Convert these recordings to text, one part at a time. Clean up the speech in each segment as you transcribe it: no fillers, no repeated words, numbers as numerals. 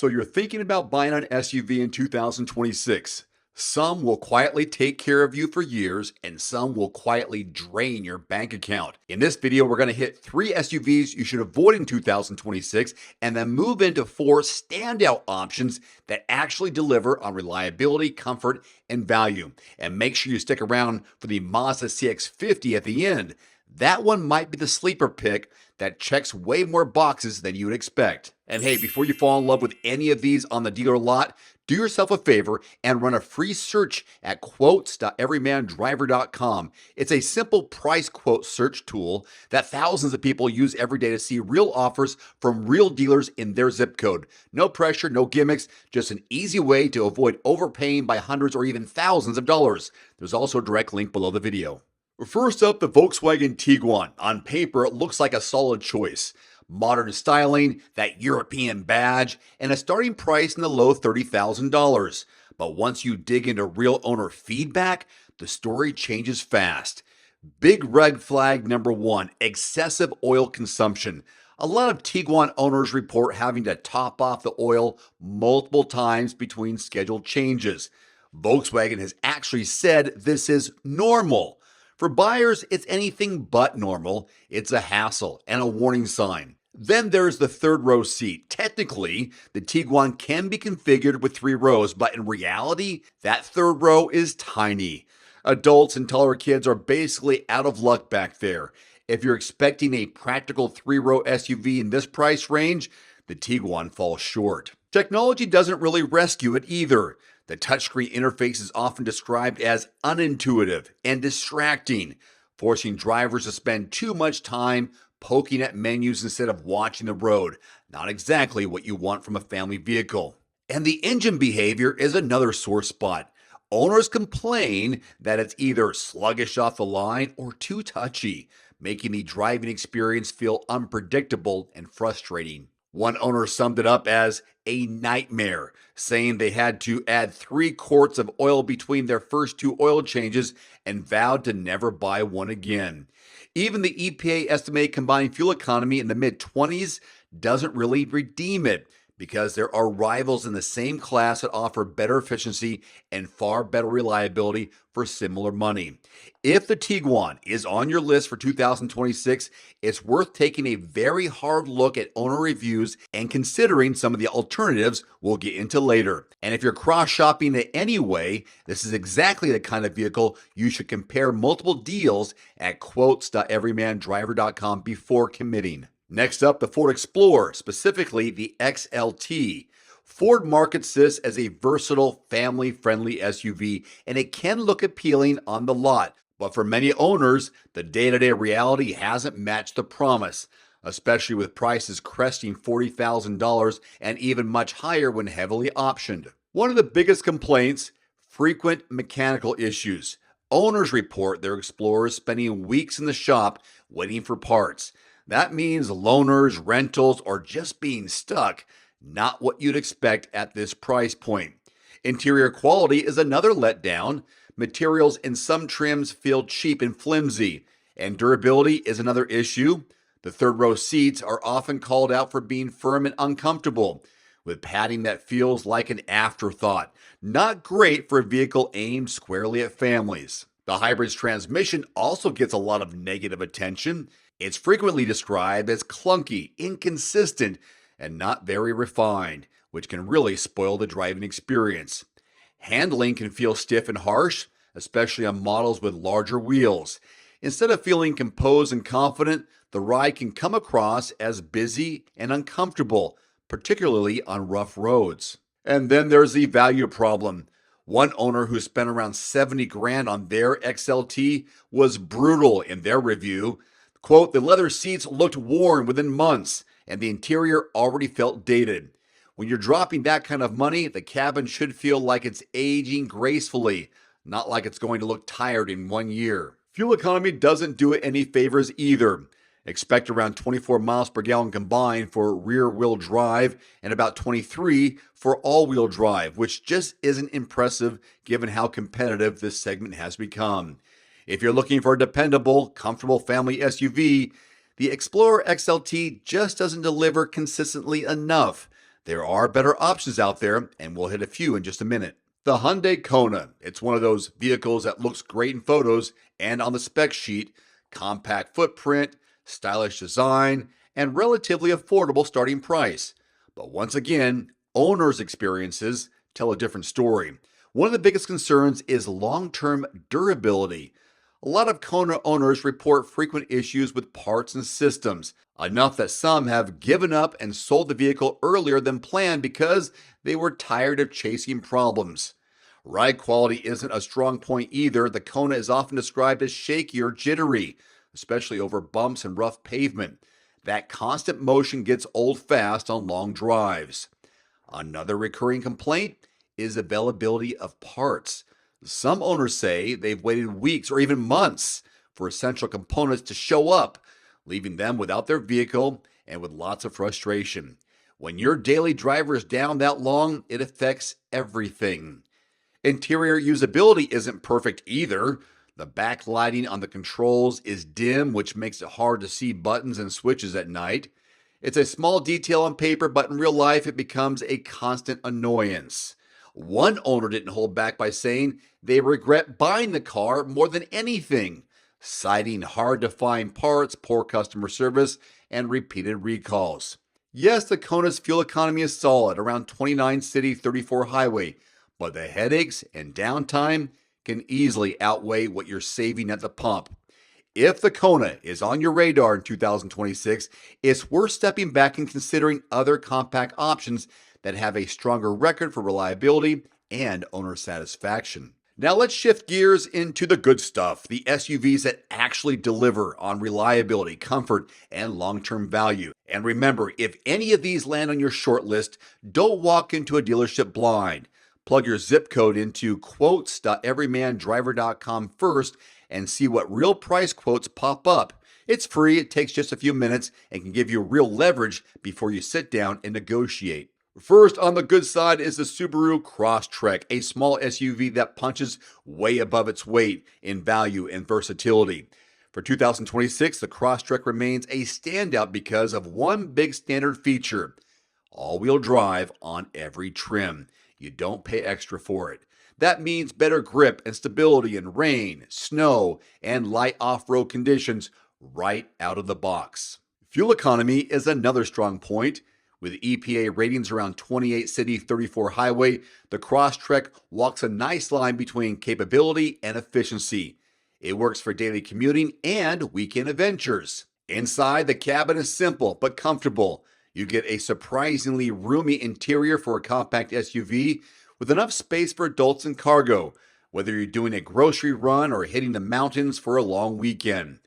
So you're thinking about buying an SUV in 2026. Some will quietly take care of you for years, and some will quietly drain your bank account. In this video, we're going to hit 3 SUVs you should avoid in 2026 and then move into 4 standout options that actually deliver on reliability, comfort, and value. And make sure you stick around for the Mazda CX-50 at the end. That one might be the sleeper pick that checks way more boxes than you would expect. And hey, before you fall in love with any of these on the dealer lot, do yourself a favor and run a free search at quotes.everymandriver.com. It's a simple price quote search tool that thousands of people use every day to see real offers from real dealers in their zip code. No pressure, no gimmicks, just an easy way to avoid overpaying by hundreds or even thousands of dollars. There's also a direct link below the video. First up, the Volkswagen Tiguan. On paper, it looks like a solid choice. Modern styling, that European badge, and a starting price in the low $30,000. But once you dig into real owner feedback, the story changes fast. Big red flag number 1, excessive oil consumption. A lot of Tiguan owners report having to top off the oil multiple times between scheduled changes. Volkswagen has actually said this is normal. For buyers, it's anything but normal. It's a hassle and a warning sign. Then there's the third row seat. Technically, the Tiguan can be configured with 3 rows, but in reality, that third row is tiny. Adults and taller kids are basically out of luck back there. If you're expecting a practical 3-row SUV in this price range, the Tiguan falls short. Technology doesn't really rescue it either. The touchscreen interface is often described as unintuitive and distracting, forcing drivers to spend too much time poking at menus instead of watching the road. Not exactly what you want from a family vehicle. And the engine behavior is another sore spot. Owners complain that it's either sluggish off the line or too touchy, making the driving experience feel unpredictable and frustrating. One owner summed it up as a nightmare, saying they had to add 3 quarts of oil between their first 2 oil changes and vowed to never buy one again. Even the EPA estimated combined fuel economy in the mid-20s doesn't really redeem it, because there are rivals in the same class that offer better efficiency and far better reliability for similar money. If the Tiguan is on your list for 2026, it's worth taking a very hard look at owner reviews and considering some of the alternatives we'll get into later. And if you're cross-shopping it anyway, this is exactly the kind of vehicle you should compare multiple deals at quotes.everymandriver.com before committing. Next up, the Ford Explorer, specifically the XLT. Ford markets this as a versatile, family-friendly SUV, and it can look appealing on the lot. But for many owners, the day-to-day reality hasn't matched the promise, especially with prices cresting $40,000 and even much higher when heavily optioned. One of the biggest complaints, frequent mechanical issues. Owners report their Explorers spending weeks in the shop waiting for parts. That means loaners, rentals, or just being stuck, not what you'd expect at this price point. Interior quality is another letdown. Materials in some trims feel cheap and flimsy, and durability is another issue. The third row seats are often called out for being firm and uncomfortable, with padding that feels like an afterthought. Not great for a vehicle aimed squarely at families. The hybrid's transmission also gets a lot of negative attention. It's frequently described as clunky, inconsistent, and not very refined, which can really spoil the driving experience. Handling can feel stiff and harsh, especially on models with larger wheels. Instead of feeling composed and confident, the ride can come across as busy and uncomfortable, particularly on rough roads. And then there's the value problem. One owner who spent around $70,000 on their XLT was brutal in their review. Quote, the leather seats looked worn within months, and the interior already felt dated. When you're dropping that kind of money, the cabin should feel like it's aging gracefully, not like it's going to look tired in 1 year. Fuel economy doesn't do it any favors either. Expect around 24 miles per gallon combined for rear-wheel drive and about 23 for all-wheel drive, which just isn't impressive given how competitive this segment has become. If you're looking for a dependable, comfortable family SUV, the Explorer XLT just doesn't deliver consistently enough. There are better options out there, and we'll hit a few in just a minute. The Hyundai Kona. It's one of those vehicles that looks great in photos and on the spec sheet. Compact footprint, stylish design, and relatively affordable starting price. But once again, owners' experiences tell a different story. One of the biggest concerns is long-term durability. A lot of Kona owners report frequent issues with parts and systems, enough that some have given up and sold the vehicle earlier than planned because they were tired of chasing problems. Ride quality isn't a strong point either. The Kona is often described as shaky or jittery, especially over bumps and rough pavement. That constant motion gets old fast on long drives. Another recurring complaint is availability of parts. Some owners say they've waited weeks or even months for essential components to show up, leaving them without their vehicle and with lots of frustration. When your daily driver is down that long, it affects everything. Interior usability isn't perfect either. The backlighting on the controls is dim, which makes it hard to see buttons and switches at night. It's a small detail on paper, but in real life, it becomes a constant annoyance. One owner didn't hold back by saying they regret buying the car more than anything, citing hard to find parts, poor customer service, and repeated recalls. Yes, the Kona's fuel economy is solid, around 29 city, 34 highway, but the headaches and downtime can easily outweigh what you're saving at the pump. If the Kona is on your radar in 2026, it's worth stepping back and considering other compact options that have a stronger record for reliability and owner satisfaction. Now let's shift gears into the good stuff, the SUVs that actually deliver on reliability, comfort, and long-term value. And remember, if any of these land on your short list, don't walk into a dealership blind. Plug your zip code into quotes.everymandriver.com first and see what real price quotes pop up. It's free, it takes just a few minutes, and can give you real leverage before you sit down and negotiate. First on the good side is the Subaru Crosstrek, a small SUV that punches way above its weight in value and versatility. For 2026, the Crosstrek remains a standout because of one big standard feature: all-wheel drive on every trim. You don't pay extra for it. That means better grip and stability in rain, snow, and light off-road conditions right out of the box. Fuel economy is another strong point. With EPA ratings around 28 city, 34 highway, the Crosstrek walks a nice line between capability and efficiency. It works for daily commuting and weekend adventures. Inside, the cabin is simple but comfortable. You get a surprisingly roomy interior for a compact SUV with enough space for adults and cargo, whether you're doing a grocery run or hitting the mountains for a long weekend.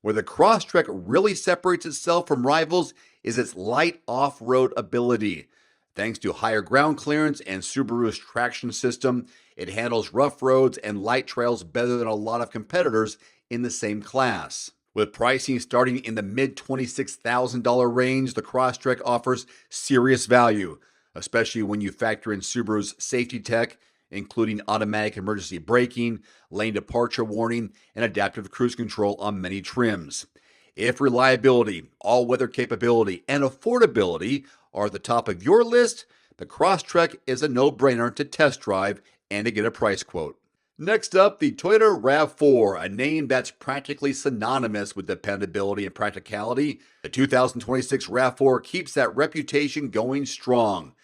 Where the Crosstrek really separates itself from rivals is its light off-road ability. Thanks to higher ground clearance and Subaru's traction system, it handles rough roads and light trails better than a lot of competitors in the same class. With pricing starting in the mid-$26,000 range, the Crosstrek offers serious value, especially when you factor in Subaru's safety tech, including automatic emergency braking, lane departure warning, and adaptive cruise control on many trims. If reliability, all-weather capability, and affordability are at the top of your list, the Crosstrek is a no-brainer to test drive and to get a price quote. Next up, the Toyota RAV4, a name that's practically synonymous with dependability and practicality. The 2026 RAV4 keeps that reputation going strong.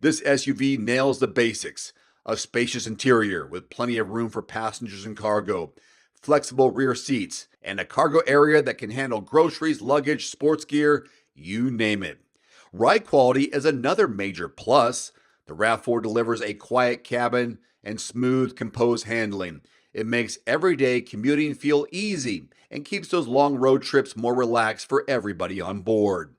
This SUV nails the basics: a spacious interior with plenty of room for passengers and cargo, flexible rear seats, and a cargo area that can handle groceries, luggage, sports gear, you name it. Ride quality is another major plus. The RAV4 delivers a quiet cabin and smooth, composed handling. It makes everyday commuting feel easy and keeps those long road trips more relaxed for everybody on board.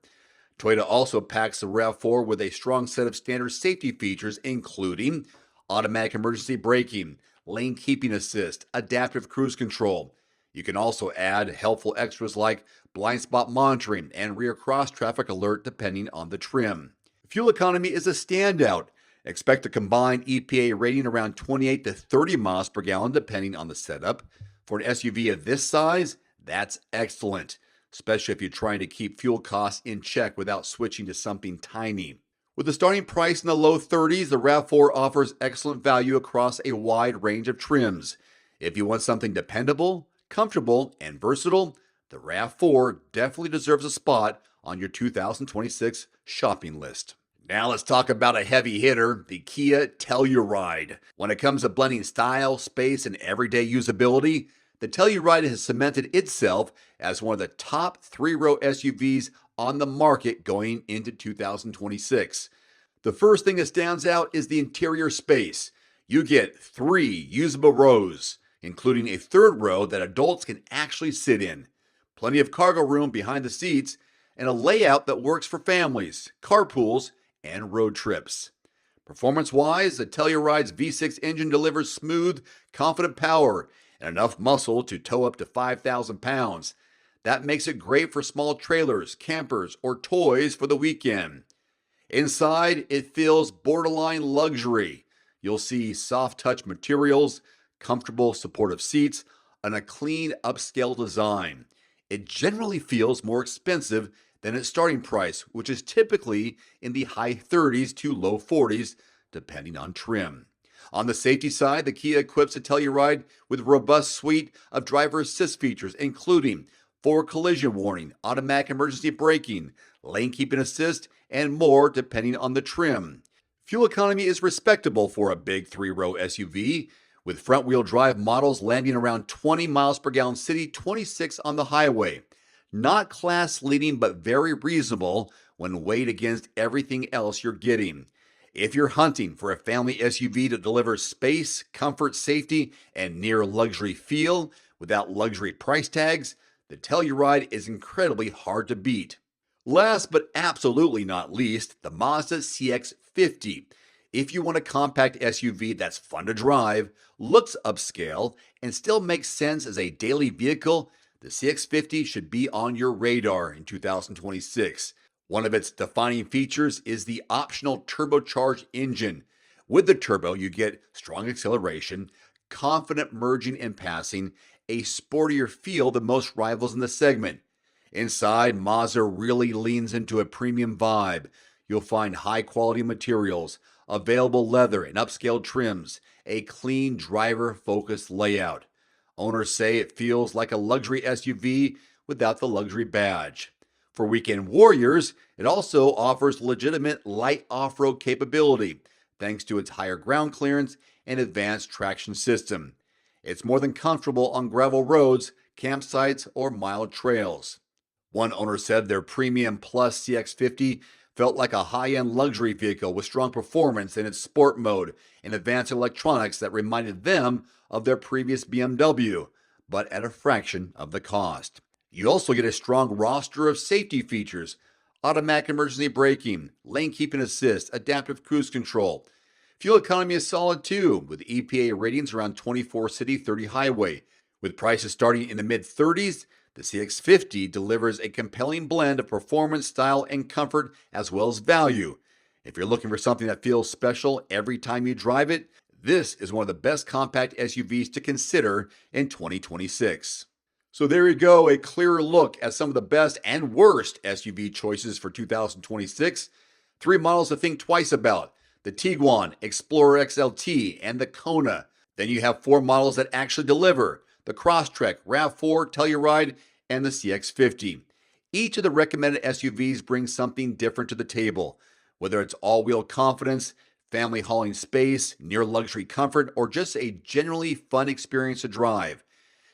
Toyota also packs the RAV4 with a strong set of standard safety features, including automatic emergency braking, lane keeping assist, adaptive cruise control. You can also add helpful extras like blind spot monitoring and rear cross traffic alert depending on the trim. Fuel economy is a standout. Expect a combined EPA rating around 28 to 30 miles per gallon depending on the setup. For an SUV of this size, that's excellent, especially if you're trying to keep fuel costs in check without switching to something tiny. With a starting price in the low 30s, the RAV4 offers excellent value across a wide range of trims. If you want something dependable, comfortable, and versatile, the RAV4 definitely deserves a spot on your 2026 shopping list. Now let's talk about a heavy hitter, the Kia Telluride. When it comes to blending style, space, and everyday usability, the Telluride has cemented itself as one of the top three-row SUVs on the market going into 2026. The first thing that stands out is the interior space. You get 3 usable rows, including a third row that adults can actually sit in, plenty of cargo room behind the seats, and a layout that works for families, carpools, and road trips. Performance-wise, the Telluride's V6 engine delivers smooth, confident power and enough muscle to tow up to 5,000 pounds. That makes it great for small trailers, campers, or toys for the weekend. Inside, it feels borderline luxury. You'll see soft touch materials, comfortable supportive seats, and a clean upscale design. It generally feels more expensive than its starting price, which is typically in the high 30s to low 40s, depending on trim. On the safety side, the Kia equips the Telluride with a robust suite of driver assist features, including forward collision warning, automatic emergency braking, lane keeping assist, and more depending on the trim. Fuel economy is respectable for a big three-row SUV, with front-wheel drive models landing around 20 miles per gallon city, 26 on the highway. Not class-leading, but very reasonable when weighed against everything else you're getting. If you're hunting for a family SUV that delivers space, comfort, safety, and near luxury feel without luxury price tags, the Telluride is incredibly hard to beat. Last but absolutely not least, the Mazda CX-50. If you want a compact SUV that's fun to drive, looks upscale, and still makes sense as a daily vehicle, the CX-50 should be on your radar in 2026. One of its defining features is the optional turbocharged engine. With the turbo, you get strong acceleration, confident merging and passing, a sportier feel than most rivals in the segment. Inside, Mazda really leans into a premium vibe. You'll find high-quality materials, available leather and upscale trims, a clean driver-focused layout. Owners say it feels like a luxury SUV without the luxury badge. For weekend warriors, it also offers legitimate light off-road capability, thanks to its higher ground clearance and advanced traction system. It's more than comfortable on gravel roads, campsites, or mild trails. One owner said their Premium Plus CX-50 felt like a high-end luxury vehicle with strong performance in its sport mode and advanced electronics that reminded them of their previous BMW, but at a fraction of the cost. You also get a strong roster of safety features: automatic emergency braking, lane keeping assist, adaptive cruise control. Fuel economy is solid too, with EPA ratings around 24 city, 30 highway. With prices starting in the mid-30s, the CX-50 delivers a compelling blend of performance, style, and comfort, as well as value. If you're looking for something that feels special every time you drive it, this is one of the best compact SUVs to consider in 2026. So there you go, a clearer look at some of the best and worst SUV choices for 2026. 3 models to think twice about: the Tiguan, Explorer XLT, and the Kona. Then you have 4 models that actually deliver: the Crosstrek, RAV4, Telluride, and the CX-50. Each of the recommended SUVs brings something different to the table, whether it's all-wheel confidence, family hauling space, near luxury comfort, or just a genuinely fun experience to drive.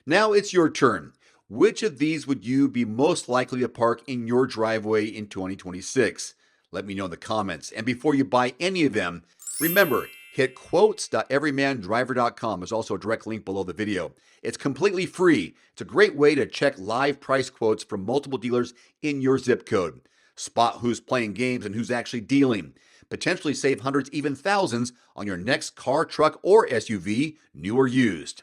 Now it's your turn. Which of these would you be most likely to park in your driveway in 2026? Let me know in the comments. And before you buy any of them, remember, hit quotes.everymandriver.com. There's also a direct link below the video. It's completely free. It's a great way to check live price quotes from multiple dealers in your zip code. Spot who's playing games and who's actually dealing. Potentially save hundreds, even thousands on your next car, truck, or SUV, new or used.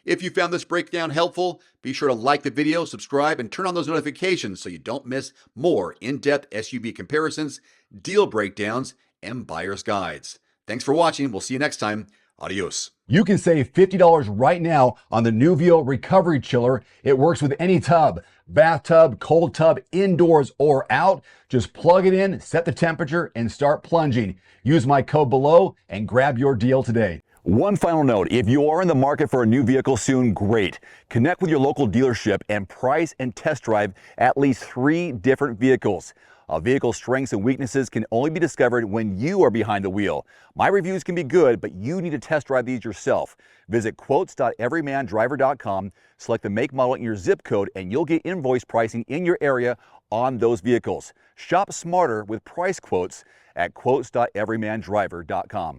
If you found this breakdown helpful, be sure to like the video, subscribe, and turn on those notifications so you don't miss more in-depth SUV comparisons, deal breakdowns, and buyer's guides. Thanks for watching. We'll see you next time Adios. You can save $50 right now on the Nuvio Recovery Chiller. It works with any tub, bathtub, cold tub, indoors or out. Just plug it in, set the temperature, and start plunging. Use my code below and grab your deal today. One final note, if you are in the market for a new vehicle soon, great. Connect with your local dealership and price and test drive at least 3 different vehicles. A vehicle's strengths and weaknesses can only be discovered when you are behind the wheel. My reviews can be good, but you need to test drive these yourself. Visit quotes.everymandriver.com, select the make, model, and your zip code, and you'll get invoice pricing in your area on those vehicles. Shop smarter with price quotes at quotes.everymandriver.com.